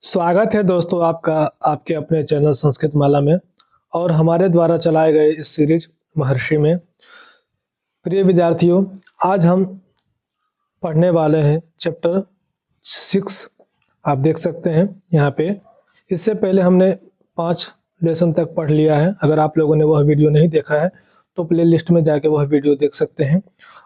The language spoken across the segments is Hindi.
स्वागत है दोस्तों आपका आपके अपने चैनल संस्कृत माला में और हमारे द्वारा चलाए गए इस सीरीज महर्षि में। प्रिय विद्यार्थियों, आज हम पढ़ने वाले हैं चैप्टर 6। आप देख सकते हैं यहाँ पे। इससे पहले हमने 5 लेसन तक पढ़ लिया है। अगर आप लोगों ने वह वीडियो नहीं देखा है तो प्ले लिस्ट में जाके वह वीडियो देख सकते हैं।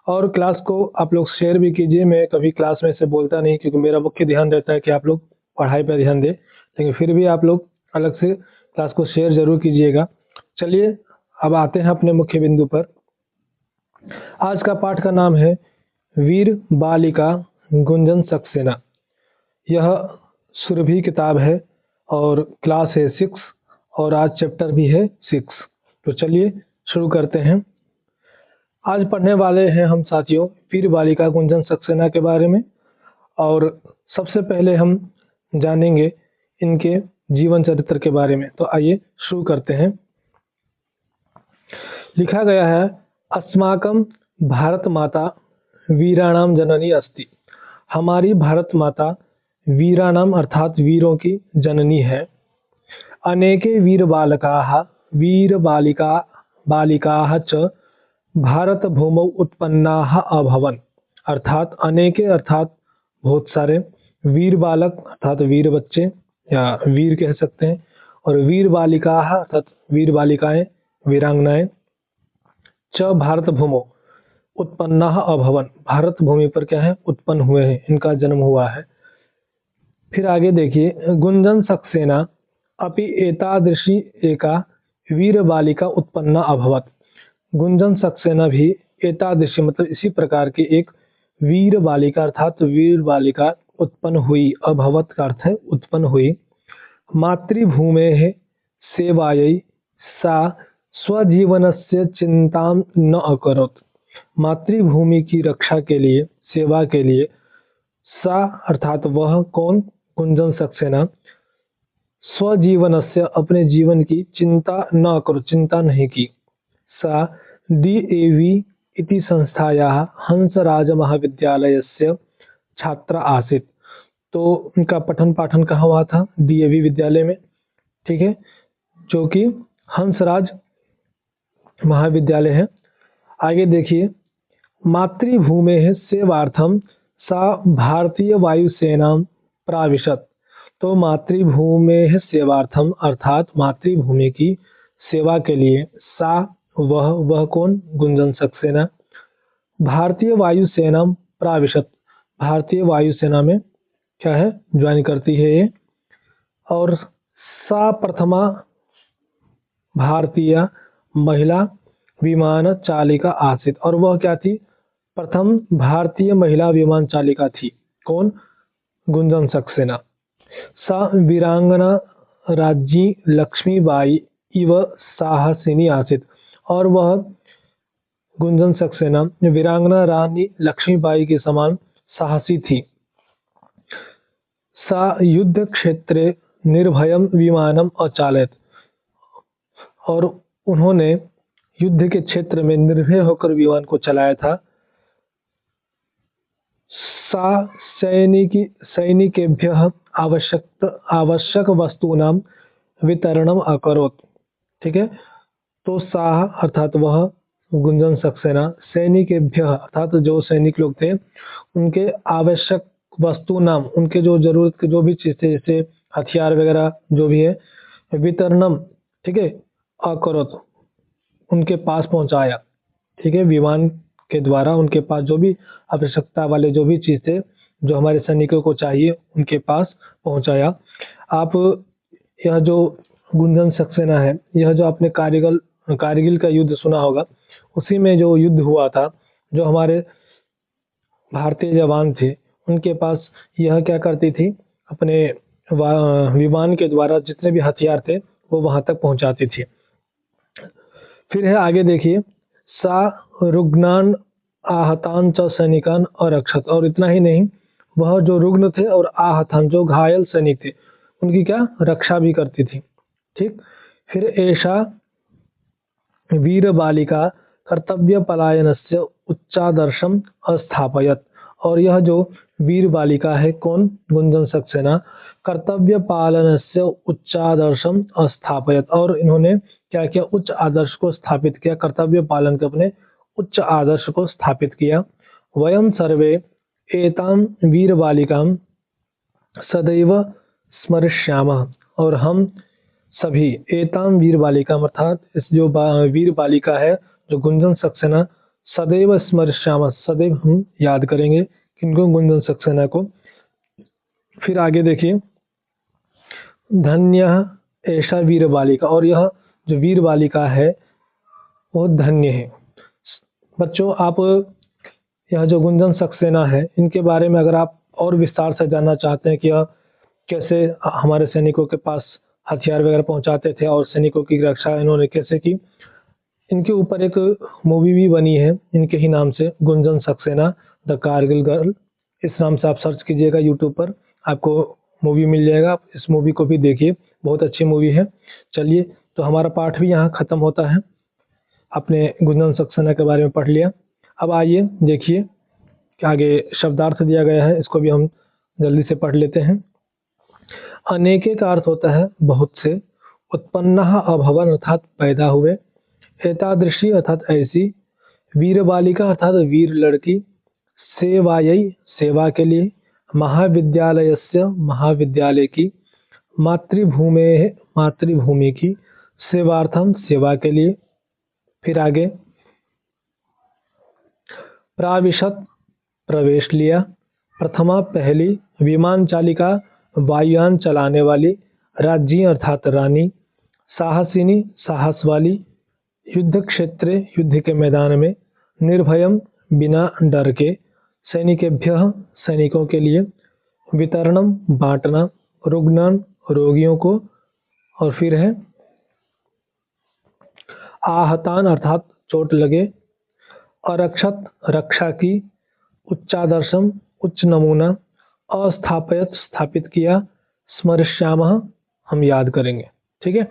और क्लास को आप लोग शेयर भी कीजिए। मैं कभी क्लास में से बोलता नहीं, क्योंकि मेरा मुख्य ध्यान रहता है कि आप लोग पढ़ाई पर ध्यान दें, लेकिन फिर भी आप लोग अलग से क्लास को शेयर जरूर कीजिएगा। चलिए अब आते हैं अपने मुख्य बिंदु पर। आज का पाठ का नाम है वीर बालिका गुंजन सक्सेना। यह सुरभि किताब है और क्लास है 6 और आज चैप्टर भी है 6। तो चलिए शुरू करते हैं। आज पढ़ने वाले हैं हम साथियों वीर बालिका गुंजन सक्सेना के बारे में। और सबसे पहले हम जानेंगे इनके जीवन चरित्र के बारे में। तो आइए शुरू करते हैं। लिखा गया है, अस्माकं भारत माता वीराणाम जननी अस्ति। हमारी भारत माता वीराणाम अर्थात वीरों की जननी है। अनेके वीर बालिकाः च भारत भूमौ उत्पन्नाः अभवन्। अर्थात अनेके अर्थात बहुत सारे, वीर बालक अर्थात वीर बच्चे या वीर कह सकते हैं, और वीर बालिकाः अर्थात वीर बालिकाएं, वीरांगनाएं, च भारत भूमौ उत्पन्नाः अभवन्, भारत भूमि पर क्या है, उत्पन्न हुए हैं, इनका जन्म हुआ है। फिर आगे देखिए, गुंजन सक्सेना अपि एतादृशी एका वीर बालिका उत्पन्ना अभवत्। गुंजन सक्सेना भी एतादृशी मतलब इसी प्रकार की एक वीर बालिका अर्थात वीर बालिका उत्पन्न हुई। अभवत का अर्थ है उत्पन्न हुई। मातृभूमेः सेवायै सा स्वजीवनस्य चिंतां न अकरोत्। मातृभूमि की रक्षा के लिए, सेवा के लिए, सा अर्थात वह कौन, गुंजन सक्सेना, स्वजीवनस्य अपने जीवन की चिंता न अकरोत्, चिंता नहीं की। सा डीएवी इति संस्थायाः हंसराज महाविद्यालयस्य छात्रा आसीत्। तो उनका पठन पाठन कहाँ हुआ था, डीएवी विद्यालय में, ठीक है, जो कि हंसराज महाविद्यालय है। आगे देखिए, मातृभूमेः सेवार्थं सा भारतीय वायुसेनां प्राविशत्। तो मातृभूमेः सेवार्थम अर्थात मातृभूमि की सेवा के लिए, सा वह कौन, गुंजन सक्सेना, भारतीय वायुसेना प्राविशत, भारतीय वायुसेना में क्या है, ज्वाइन करती है ये। और सा प्रथमा भारतीय महिला विमान चालिका आसीत। और वह क्या थी, प्रथम भारतीय महिला विमान चालिका थी। कौन, गुंजन सक्सेना। सा वीरांगना राज्ञी लक्ष्मीबाई इव साहसिनी आसीत। और वह गुंजन सक्सेना वीरांगना रानी लक्ष्मीबाई के समान साहसी थी। सा युद्ध क्षेत्रे निर्भयम विमानम अचालयत। और उन्होंने युद्ध के क्षेत्र में निर्भय होकर विमान को चलाया था। सा सैनिकेभ्यः आवश्यक वस्तूनां वितरणम अकरोत्। ठीक है, तो सा अर्थात वह गुंजन सक्सेना सैनिकेभ्यः अर्थात जो सैनिक लोग थे उनके आवश्यक वस्तु नाम, उनके जो जरूरत के जो भी चीज थे, जैसे हथियार वगैरह जो भी है, वितरणम, ठीक है, अकरोत, उनके पास पहुंचाया। ठीक है, विमान के द्वारा उनके पास जो भी आवश्यकता वाले जो भी चीज थे जो हमारे सैनिकों को चाहिए उनके पास पहुंचाया। आप यह जो गुंजन सक्सेना है, यह जो आपने कारगिल का युद्ध सुना होगा, उसी में जो युद्ध हुआ था, जो हमारे भारतीय जवान थे उनके पास यह क्या करती थी, अपने विमान के द्वारा जितने भी हथियार थे वो वहां तक पहुंचाती थी। फिर है आगे देखिए, सा रुग्णान आहतान च सैनिकान अरक्षत। और इतना ही नहीं, वह जो रुग्ण थे और आहतान जो घायल सैनिक थे उनकी क्या रक्षा भी करती थी। ठीक, फिर ऐसा वीर बालिका कर्तव्य पलायनस्य उच्चादर्शम अस्थापयत। और यह जो वीर बालिका है। कौन? गुंजन सक्सेना। कर्तव्य पालनस्य उच्चादर्शम स्थापयत, और इन्होंने क्या किया? उच्च आदर्श को स्थापित किया, कर्तव्य पालन के अपने उच्च आदर्श को स्थापित किया। वयम सर्वे एतां वीर बालिकां सदैव स्मरिष्यामः, और हम सभी एतां वीर बालिका अर्थात इस जो वीर बालिका है जो गुंजन सक्सेना, सदैव स्मरिष्यामः, सदैव हम याद करेंगे। किनको? गुंजन सक्सेना को। फिर आगे देखिए, धन्य ऐसा वीर बालिका, और यह जो वीर बालिका है वो धन्य है। बच्चों, आप यह जो गुंजन सक्सेना है इनके बारे में अगर आप और विस्तार से जानना चाहते हैं कि यह कैसे हमारे सैनिकों के पास हथियार वगैरह पहुंचाते थे और सैनिकों की रक्षा इन्होंने कैसे की, इनके ऊपर एक मूवी भी बनी है इनके ही नाम से, गुंजन सक्सेना द कारगिल गर्ल। इस नाम से आप सर्च कीजिएगा यूट्यूब पर, आपको मूवी मिल जाएगा। आप इस मूवी को भी देखिए, बहुत अच्छी मूवी है। चलिए, तो हमारा पाठ भी यहाँ खत्म होता है। आपने गुंजन सक्सेना के बारे में पढ़ लिया। अब आइए देखिए कि आगे शब्दार्थ दिया गया है, इसको भी हम जल्दी से पढ़ लेते हैं। अनेके का अर्थ होता है बहुत से, उत्पन्नः अभवन अर्थात पैदा हुए, एतादृशी अर्थात ऐसी, वीर बालिका अर्थात वीर लड़की, सेवायै सेवा के लिए, महाविद्यालयस्य महाविद्यालय की, मातृभूमेः मातृभूमि की, सेवार्थम सेवा के लिए। फिर आगे, प्राविशत प्रवेश लिया, प्रथमा पहली, विमान चालिका वायुयान चलाने वाली, राज्य अर्थात रानी, साहसिनी साहस वाली, युद्ध क्षेत्रे युद्ध के मैदान में, निर्भयम बिना डर के, सैनिकेभ्यः सैनिकों के लिए, वितरणम बांटना, रुग्णान रोगियों को, और फिर है आहतान अर्थात चोट लगे, अरक्षत रक्षा की, उच्चादर्शम उच्च नमूना, अस्थापयत स्थापित किया, स्मरिष्यामः हम याद करेंगे। ठीक है,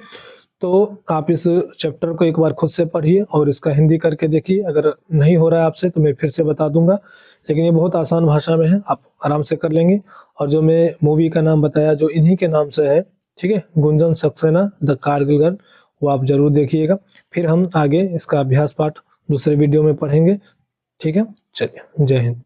तो आप इस चैप्टर को एक बार खुद से पढ़िए और इसका हिंदी करके देखिए। अगर नहीं हो रहा है आपसे तो मैं फिर से बता दूंगा, लेकिन ये बहुत आसान भाषा में है, आप आराम से कर लेंगे। और जो मैं मूवी का नाम बताया जो इन्हीं के नाम से है, ठीक है, गुंजन सक्सेना द कारगिल गर्ल, वो आप जरूर देखिएगा। फिर हम आगे इसका अभ्यास पाठ दूसरे वीडियो में पढ़ेंगे। ठीक है, चलिए, जय हिंद।